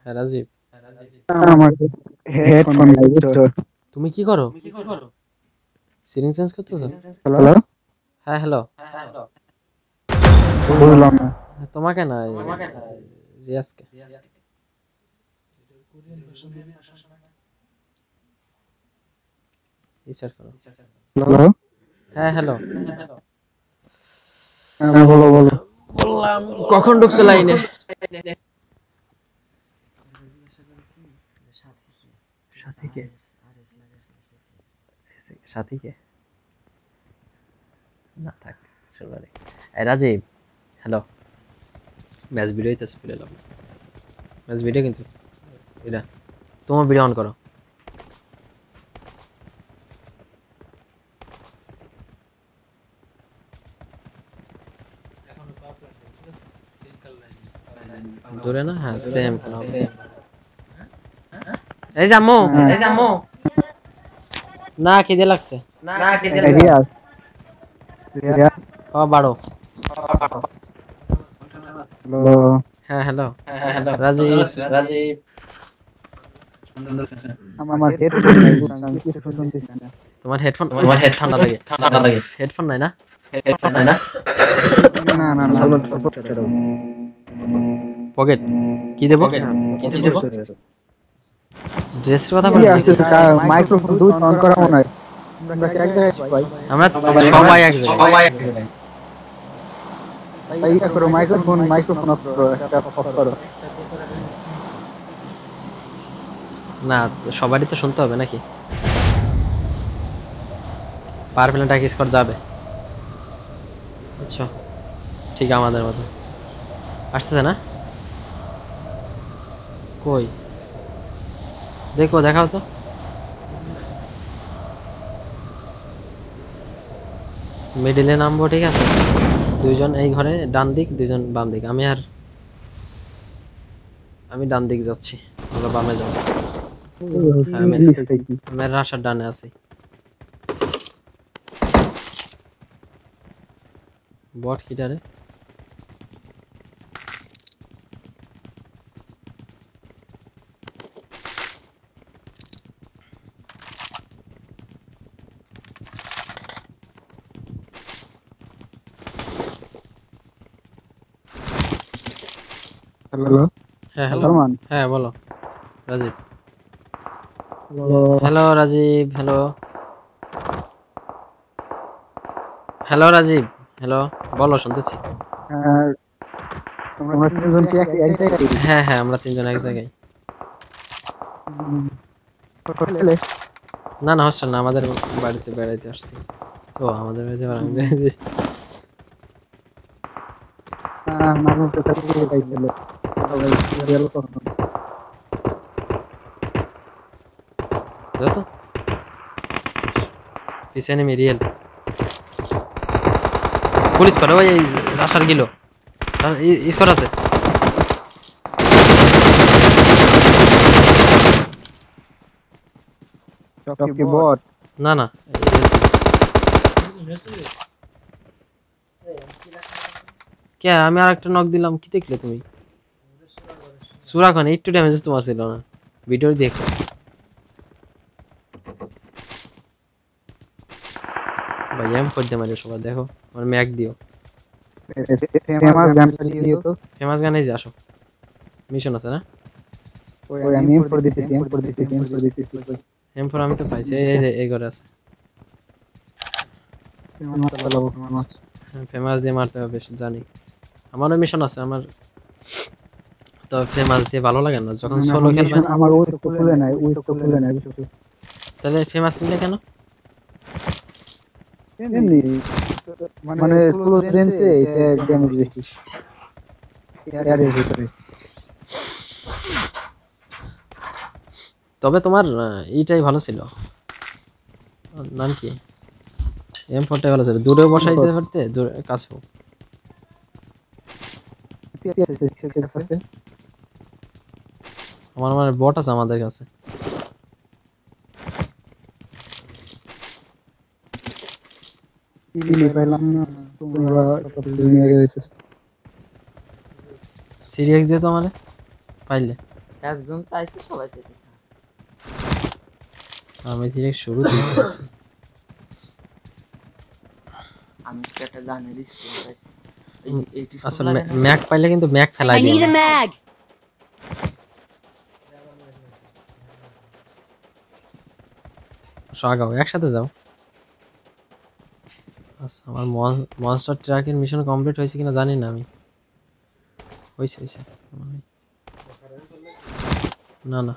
হ্যাঁ রাজীব, আমার হেডফোন নাই বুঝছো। তুমি কি করো? সিরিং চেঞ্জ করতেছো? হ্যালো, হ্যাঁ হ্যালো। বুঝলাম না। তোমাকে না, রিয়াজকে। রিচার্জ করো। হ্যালো, হ্যাঁ হ্যালো। হ্যাঁ বলো বলো। বললাম কখন ঢুকছো লাইনে? সাথীকে, সাথীকে না থাক, শুনবারে। এই রাজীব, হ্যালো। ম্যাচ ভিডিও হইতেছে, ফিরে এলাম। ম্যাচ ভিডিও কিন্তু এটা, তোমার ভিডিও অন করো। দূরে না, হ্যাঁ সেম কেন হবে। এই যে আম্মু, না খিদে লাগছে। রিয়াজ, রিয়াজ, ও বাড়ো। হ্যালো। হ্যাঁ হ্যালো। রাজীব, আমার হেডফোন নাই বুঝছো, আমি কিছু শুনতেছি না। তোমার হেডফোন ঠান্ডা লাগে। হেডফোন নাই না? না না না, পকেট কি দেবো? ড্রেসের কথা কি বলেন নাকি? আসতেছে? মাইক্রোফোন দুই অন করা মনে হয়। তোমরা কি এক জায়গায় আছো ভাই? আমরা সবাই এক জায়গায়। ভাই ইয়া করো, মাইক্রোফোন মাইক্রোফোন অফ করো, একটা অফ করো। না, সবারই তো শুনতে হবে নাকি? পার প্লেনটা কি স্কোর যাবে, বুঝছো? ঠিক আমাদের মতো আসতেছে না? কই দেখো, দেখাও তো। মিডিলে নামবো, ঠিক আছে। দুইজন এই ঘরে ডান দিক, দুইজন বাম দিক। আমি ডান দিক যাচ্ছি, আমরা বামে যাবো। ইংলিশটা কি? আমি রাশার ডানে আছি। বট হিটারে হ্যালো, হ্যাঁ হ্যালো। সালমান। হ্যাঁ বলো Rajib. Hello, hello Rajib, hello. Hello Rajib, hello. বলো, শুনতেছি। তোমরা তিনজন কি এক এক জায়গায়? হ্যাঁ হ্যাঁ, আমরা তিনজন এক জায়গায়। হোস্টেলে? না না, হস্টেল না, আমাদের বাড়িতে বেড়াইতে আসছি। ও আমাদের বাড়িতে আমি বেড়াইতে। মানুষ তো থাকতে চাইছিল সবাই গেল তখন। তো পিছনে মেরিয়েল পুলিশ করে ওই রাশার গিলো স্কোর আছে। সব কি বট? না না, কে আমি আর একটা নক দিলাম, কি দেখলে তুমি? সুরাখান একটু ড্যামেজ তোমার ছিল না, ভিডিও দেখো। ভাই এম করতে মারি সবাই, দেখো আমার ম্যাক দিও। ফেমাস গানটা দিও তো। ফেমাস গানে যে আসো, মিশন আছে না? ওই আমি এম4 দিতেছি, এম4 দিতেছি, এম4 দিতেছি। M4 আমি তো পাইছি, এই যে এই ঘরে আছে। ফেমাস চালাবো, ফেমাস। ফেমাস দিয়ে মারতে হবে, বেশ জানি। আমারও মিশন আছে আমার, তো ফেমাস দিয়ে ভালো লাগে না যখন সোলো খেলবেন। আমার ওই তো খুলে নাই, ওই তো খুলে নাই বুঝছো। তাহলে ফেমাস নিলে কেন? এমনি মানে ক্লোজ রেঞ্জে এটা ড্যামেজ বেশি এর ভিতরে। তবে তোমার এইটাই ভালো ছিল, নাম কি? M4টাই ভালো ছিল, দূরেও বসাই দিতে পারতে, দূরে কাছেও। আমার মানে বট আছে আমাদের কাছে। পাইলাম না, তোমরা সবকিছু নিয়ে গেছো। সিরিয়াস দিয়ে তো মানে পাইলে একজন চাইছে সবাই চাইতেছে আমি ডিরেক্ট শুরু দিয়েছি আমি তো একটা গানের স্কিন পাইছি এই যে 80 আচ্ছা লাগে না ম্যাক পাইলে কিন্তু ম্যাক ফেলাই I দিও need a mag. আগাও একসাথে যাও আচ্ছা আমার মনস্টার ট্রাকের মিশন কমপ্লিট হয়েছে কিনা জানি না আমি হয়েছে না না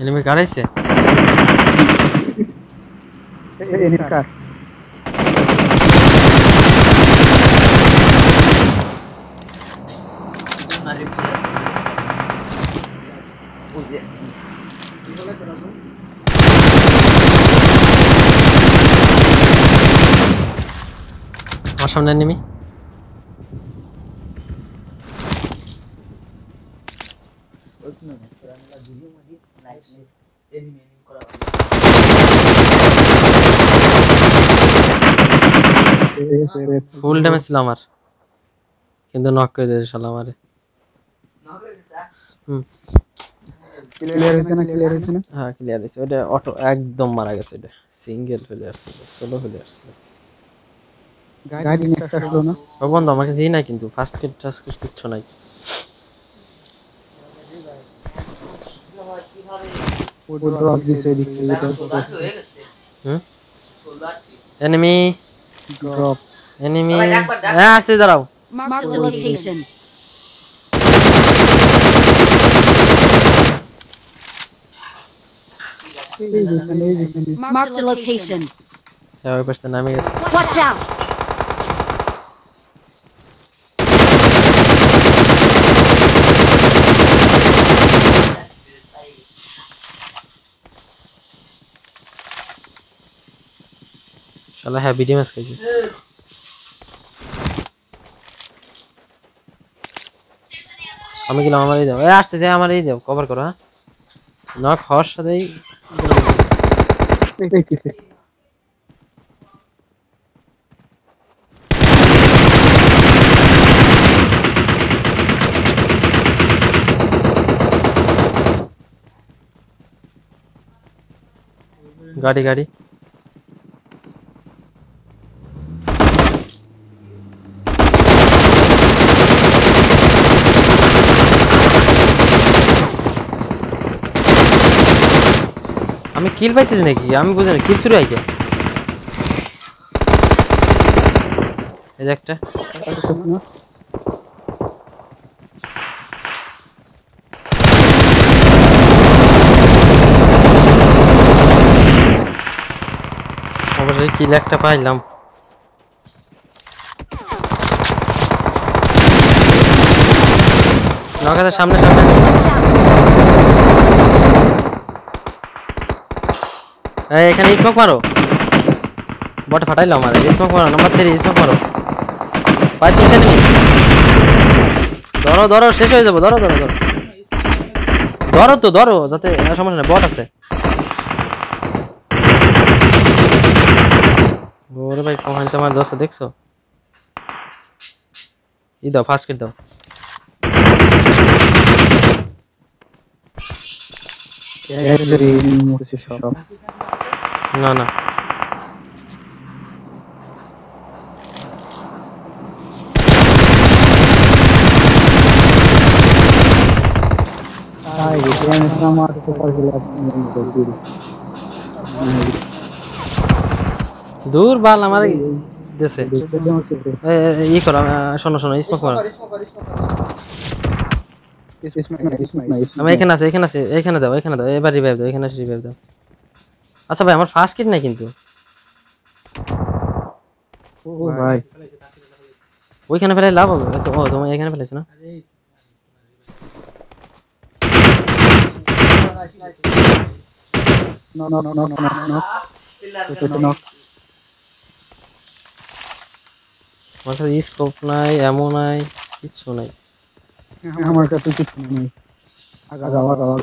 এনিমি কারাইছে এনিমি কার আরে বুঝে আমার সামনে এনিমি ওইখানে আমরা ভিডিও মারি লাইভ এনিমি করা ফুল ড্যামেজ ছিল আমার কিন্তু নক করে দিয়েছে শালা আমারে ক্লিয়ার হইছে না হ্যাঁ ক্লিয়ার হয়েছে ওটা অটো একদম মারা গেছে এটা সিঙ্গেল প্লেয়ার ছিল সোলো প্লেয়ার ছিল গাড়ি নিয়ে আসলো না ও বন্ধু আমাকে যেই নাই কিন্তু ফার্স্ট কিট টাস্ক কিচ্ছু নাই ও ড্রপ দিছে দিছে এনিমি ড্রপ এনিমি হ্যাঁ আসতে দাঁড়াও Marked a location. Marked a location. হ্যাঁ ওই পাশে নামে গেছে Watch out. শালা হ্যাঁ ভিডিও ম্যাচ খাইছে আমি গেলাম আমারই দাও এ আসতেছে আমারই দাও কভার করো হ্যাঁ নক হওয়ার সাথেই গাড়ি গাড়ি আমি কিল পাইতেছি নাকি আমি বুঝি না কিল শুরু হয় কে এই যে একটা অবশ্যই কিল একটা পাইলাম নগাতে সামনে সামনে এই এখানে স্মোক মারো বট ফাটাইলো আমার স্মোক মারো নাম্বার 3 স্মোক মারো পাঁচ তিনটা নেই ধরো ধরো শেষ হয়ে যাবো ধরো ধরো ধরো ধরো তো ধরো যাতে সমস্যা নেই বট আছে ওরে ভাই কখন তোমার দোস্ত দেখছো ই দাও ফার্স্ট কিট দাও না না দূর বাল আমার দেশে ই করো শোনো শোনো স্মোক করো আমি এখানে আছে এখানে দাও এবার রিভাইভ দাও এখানে রিভাইভ দাও আচ্ছা ভাই আমার ফার্স্ট কিট নাই কিন্তু ও ভাই ওইখানে ফেলে লাভ হবে ও তুমি এখানে ফেলেছ না আমার স্কোপ নাই এমন নাই কিচ্ছু নাই আমার কাছে কিছু নেই আগাও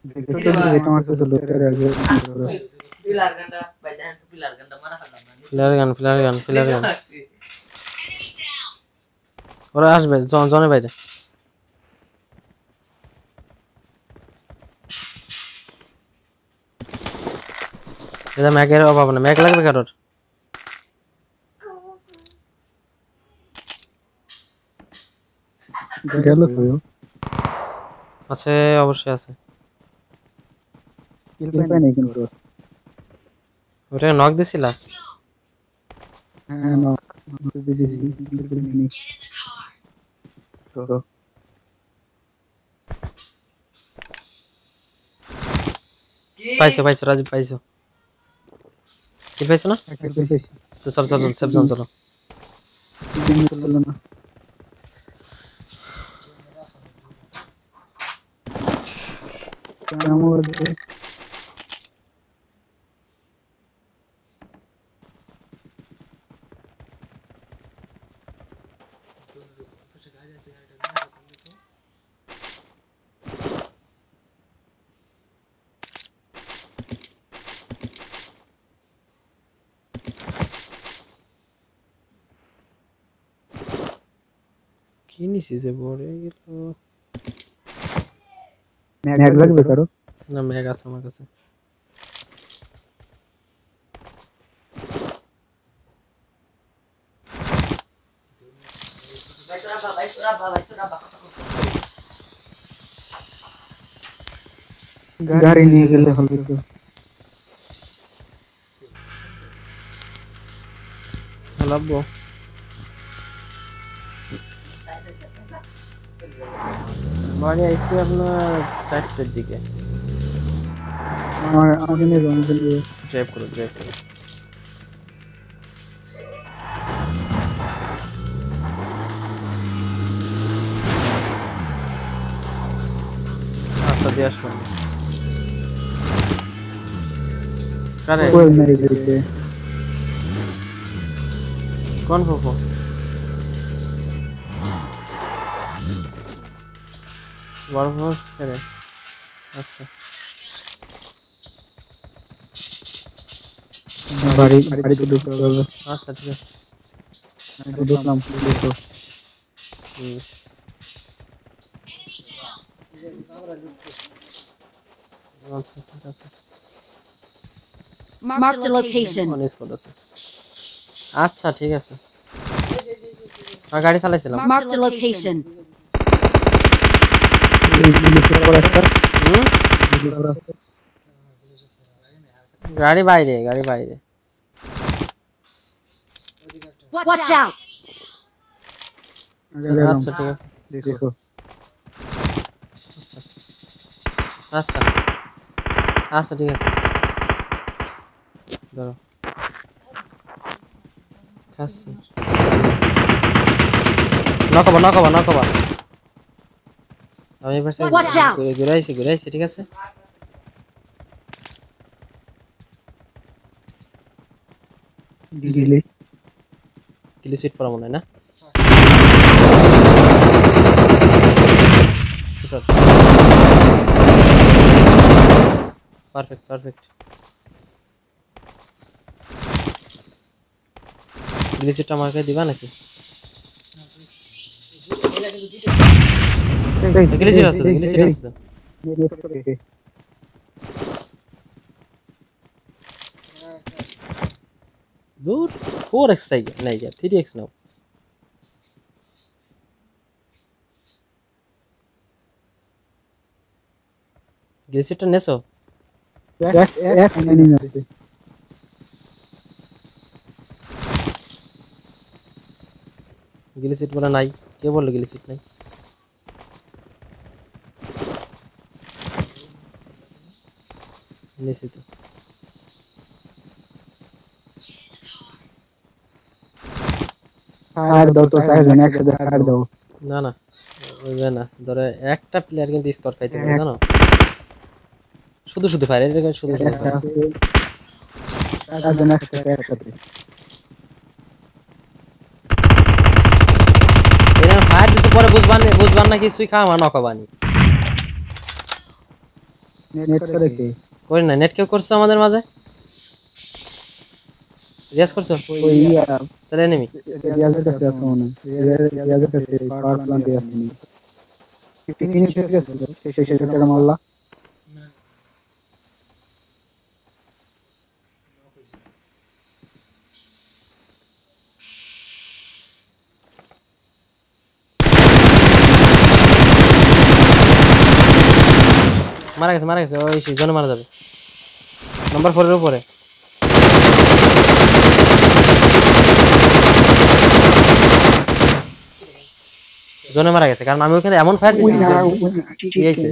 দেখতে এটা মারতে চলো এর আগে পিলার গান্ডা ভাই দেখেন তো পিলার গান্ডা মারা ফেললাম না ফিলার গান ওরা আসবে জনে বাইরে এটা ম্যাগের অভাব না ম্যাগ লাগবে কারোর গেল তো আছে অবশ্যই আছে কিল পাই নাই কিন্তু ওটা নক দিছিলা হ্যাঁ না দিছি কিল নেই তো পাইছো রাজীব পাইছো কি পাইছো না কিল পাইছি তো চল সেফ জোন চলো কিল চলো না কেমন কি নিছি যে বড় গেল ম্যাগ লাগবে কারো না ম্যাগ আছে আমার কাছে ভাই তোরা গাড়ি নিয়ে গেলে হবে তো চালাবো বাড়ি আইসি আপনার 4টার দিকে আমাকে নিয়ে যাও ড্রাইভ করো রাস্তা দিয়ে আসবেন কারে কোন মেরে দিতে কোন ফুফু বড় ফুফু কারে আচ্ছা বাড়ি তো ঢুকতে হবে আচ্ছা ঠিক আছে ঢুকলাম দেখো আচ্ছা ঠিক আছে Marked a location. On spot আছে আচ্ছা ঠিক আছে গাড়ি চালাইছিলাম Marked a location. গাড়ি বাইরে Watch out. আচ্ছা ঠিক আছে দেখো আচ্ছা ঠিক আছে ধরো খাচ্ছি নকবা আমি এবার Watch out. ঘুরাইছি ঠিক আছে দিলে কিলি সিট পড়া মনে হয় না পারফেক্ট কিলি সিটটা আমাকে দিবা নাকি কিলি সিট আছে তো দূর 4x নাই 3x নাও কিলি সিটটা নেছো এক এনিমি আছে গিলি সিট বলা নাই কে বললো গিলি সিট নাই নিশ্চিত আর দাও তো চারজন একসাথে আর দাও না বুঝবে না ধরো একটা প্লেয়ার কিন্তু স্কোর খাইতে পারে জানো শুধু ফায়ার এটা শুধু চারজন একসাথে এরকম ফায়ার দিতে পরে বুঝবান না কিছুই খাওয়া নকবানি নেট করে কি করি না নেট কেউ করছো আমাদের মাঝে রিয়াজ করছো ওই তাহলে এনিমি রিয়াজের কাছে আছে মনে রিয়াজের কাছে পাওয়ার প্ল্যান্টে আছে ফিনিশ হয়ে গেছে সেই সেটা মারলা মারা গেছে ওই জনে মারা যাবে নাম্বার 4 এর উপরে জনে মারা গেছে কারণ আমি ওখানে এমন ফায়ার দিছি ঠিক আছে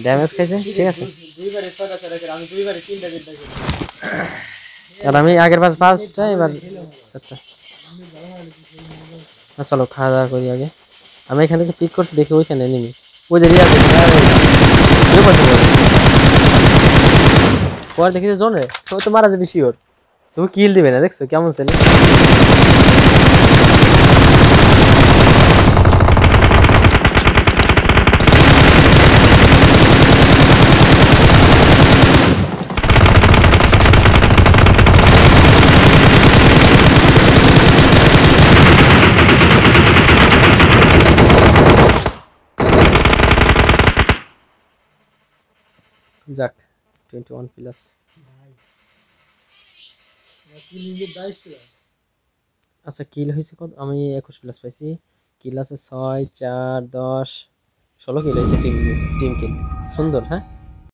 ড্যামেজ খাইছে ঠিক আছে দুইবারে 6টা করে আমি দুইবারে 3টা জিত দিছি আর আমি আগের পাঁচটা এবার 7টা চলো খাওয়া দাওয়া করি আগে আমি এখান থেকে পিক করছি দেখি ওইখানে এনিমি ওই যে রিয়াজ পরে দেখি যে জনে তো মারা যাবে শিওর তুমি কিল দিবে না দেখছো কেমন ছেলে যাক 21 প্লাস আচ্ছা কিল হয়েছে কত আমি 21 প্লাস পাইছি কিল আছে 6 4 10 16 কিল হয়েছে টিম কিল সুন্দর হ্যাঁ